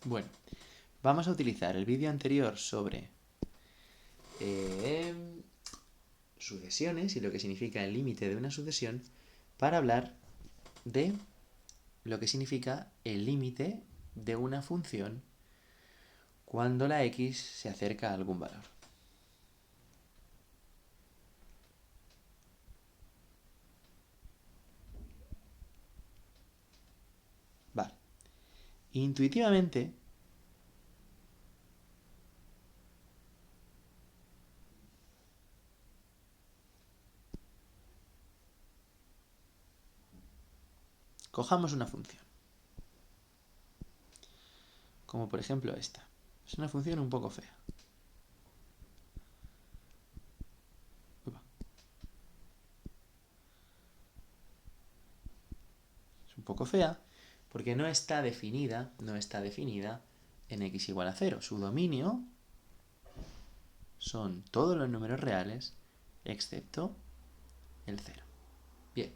Bueno, vamos a utilizar el vídeo anterior sobre sucesiones y lo que significa el límite de una sucesión para hablar de lo que significa el límite de una función cuando la x se acerca a algún valor. Vale. Intuitivamente, cojamos una función. Como por ejemplo esta. Es una función un poco fea. Es un poco fea porque no está definida en x igual a 0. Su dominio son todos los números reales excepto el 0. Bien.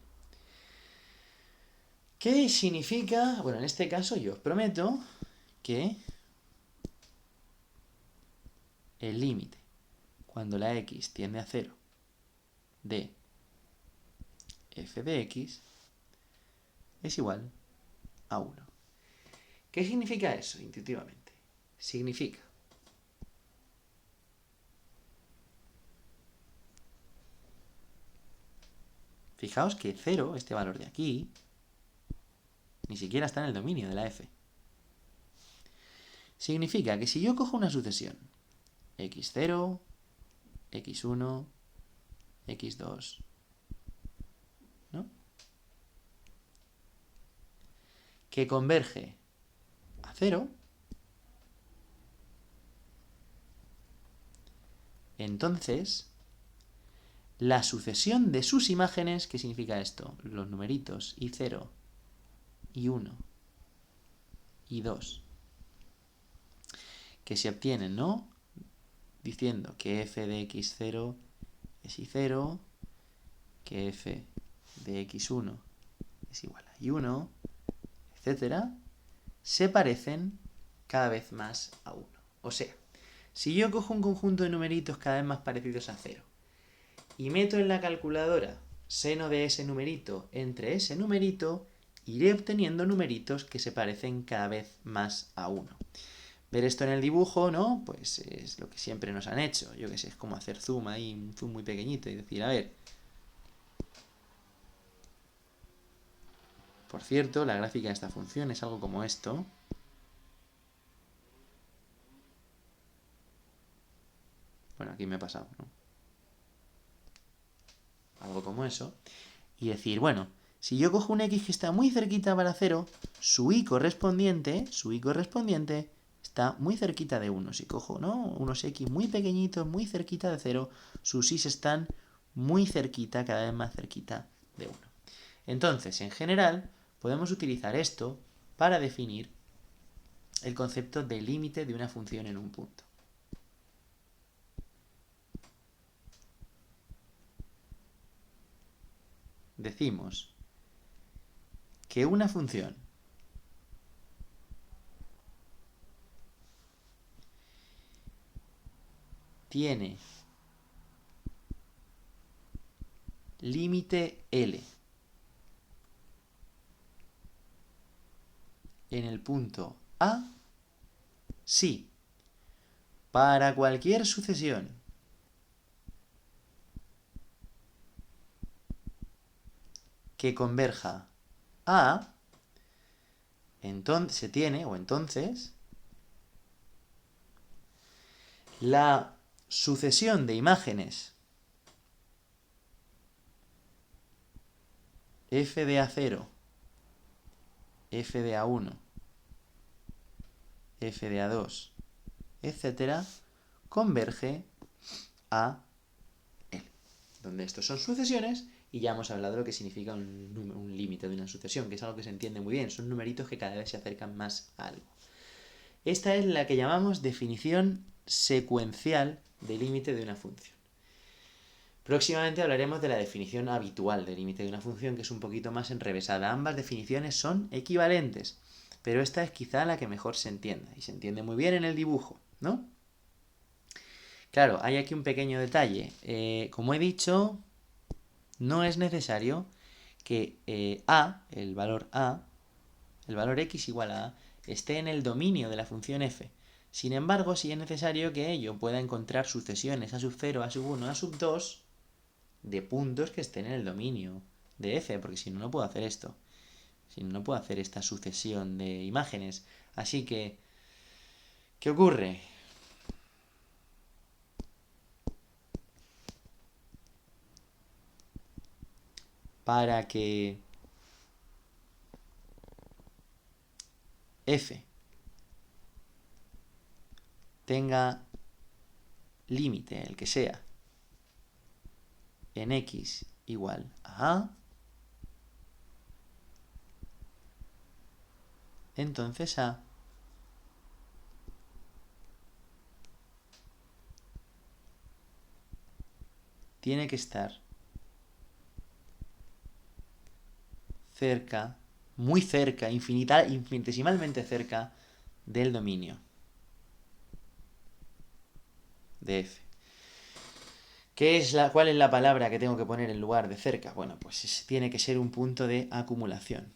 ¿Qué significa? Bueno, en este caso yo os prometo que el límite cuando la x tiende a 0 de f de x es igual a 1. ¿Qué significa eso intuitivamente? Significa fijaos que 0, este valor de aquí, ni siquiera está en el dominio de la f. Significa que si yo cojo una sucesión x0, x1, x2, ¿no? Que converge a 0, entonces la sucesión de sus imágenes, ¿qué significa esto? Los numeritos i0, i1, i2, que se obtienen, ¿no? Diciendo que f de x0 es i0, que f de x1 es igual a i1, etc., se parecen cada vez más a 1. O sea, si yo cojo un conjunto de numeritos cada vez más parecidos a 0 y meto en la calculadora seno de ese numerito entre ese numerito, iré obteniendo numeritos que se parecen cada vez más a 1. Ver esto en el dibujo, ¿no? Pues es lo que siempre nos han hecho. Yo qué sé, es como hacer zoom ahí, un zoom muy pequeñito y decir, a ver. Por cierto, la gráfica de esta función es algo como esto. Bueno, aquí me he pasado, ¿no? Algo como eso. Y decir, bueno, si yo cojo un x que está muy cerquita para 0, su y correspondiente está muy cerquita de 1. Si cojo, ¿no?, unos x muy pequeñitos, muy cerquita de 0, sus y están muy cerquita, cada vez más cerquita de 1. Entonces, en general, podemos utilizar esto para definir el concepto de límite de una función en un punto. Decimos que una función tiene límite L en el punto A si para cualquier sucesión que converja a A, entonces se tiene, o entonces, la sucesión de imágenes f de A0, f de A1, f de A2, etcétera, converge a L, donde estos son sucesiones y ya hemos hablado de lo que significa un límite de una sucesión, que es algo que se entiende muy bien, son numeritos que cada vez se acercan más a algo. Esta es la que llamamos definición secuencial de límite de una función. Próximamente hablaremos de la definición habitual de límite de una función, que es un poquito más enrevesada. Ambas definiciones son equivalentes, pero esta es quizá la que mejor se entienda, y se entiende muy bien en el dibujo, ¿no? Claro, hay aquí un pequeño detalle. Como he dicho, no es necesario que el valor x igual a esté en el dominio de la función f. Sin embargo, sí es necesario que ello pueda encontrar sucesiones a sub 0, a sub 1, a sub 2 de puntos que estén en el dominio de f, porque si no, no puedo hacer esto. Si no, no puedo hacer esta sucesión de imágenes. Así que, ¿qué ocurre? Para que f tenga límite, el que sea, en x igual a a, entonces a tiene que estar cerca, muy cerca, infinitesimalmente cerca del dominio de f. ¿Cuál es la palabra que tengo que poner en lugar de cerca? Bueno, pues tiene que ser un punto de acumulación.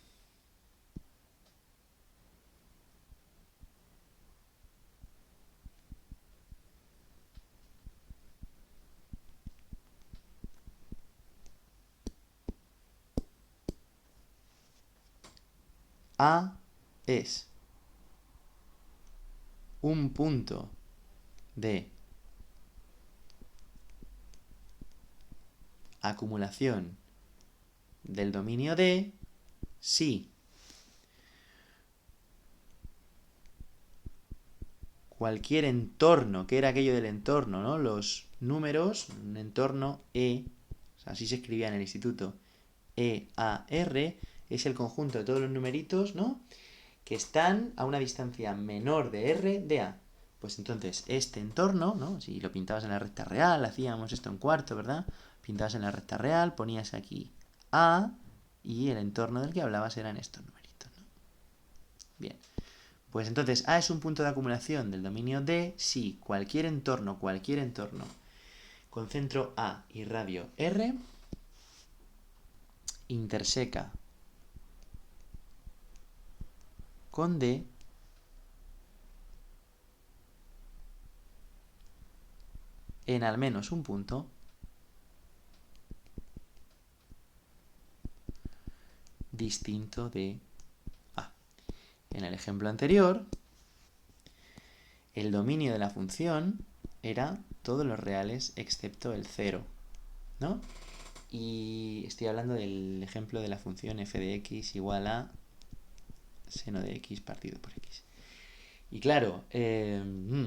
A es un punto de acumulación del dominio D si cualquier entorno, que era aquello del entorno, ¿no? Los números, un entorno E, o sea, así se escribía en el instituto, EAR, es el conjunto de todos los numeritos, ¿no? Que están a una distancia menor de R de A. Pues entonces, este entorno, ¿no? Si lo pintabas en la recta real, hacíamos esto en cuarto, ¿verdad? Pintabas en la recta real, ponías aquí A, y el entorno del que hablabas eran estos numeritos, ¿no? Bien. Pues entonces A es un punto de acumulación del dominio D si cualquier entorno con centro A y radio R interseca con D en al menos un punto distinto de A. En el ejemplo anterior, el dominio de la función era todos los reales excepto el 0, ¿no? Y estoy hablando del ejemplo de la función f de x igual a seno de x partido por x. Y claro, 0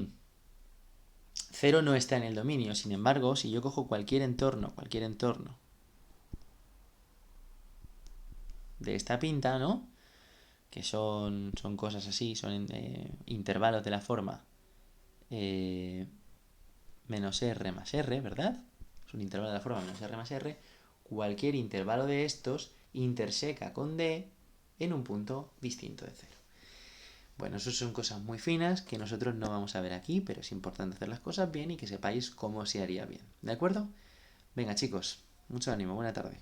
no está en el dominio. Sin embargo, si yo cojo cualquier entorno de esta pinta, ¿no? Que son cosas así, son intervalos de la forma menos r más r, ¿verdad? Es un intervalo de la forma menos r más r. Cualquier intervalo de estos interseca con D en un punto distinto de 0. Bueno, eso son cosas muy finas que nosotros no vamos a ver aquí, pero es importante hacer las cosas bien y que sepáis cómo se haría bien. ¿De acuerdo? Venga, chicos, mucho ánimo, buena tarde.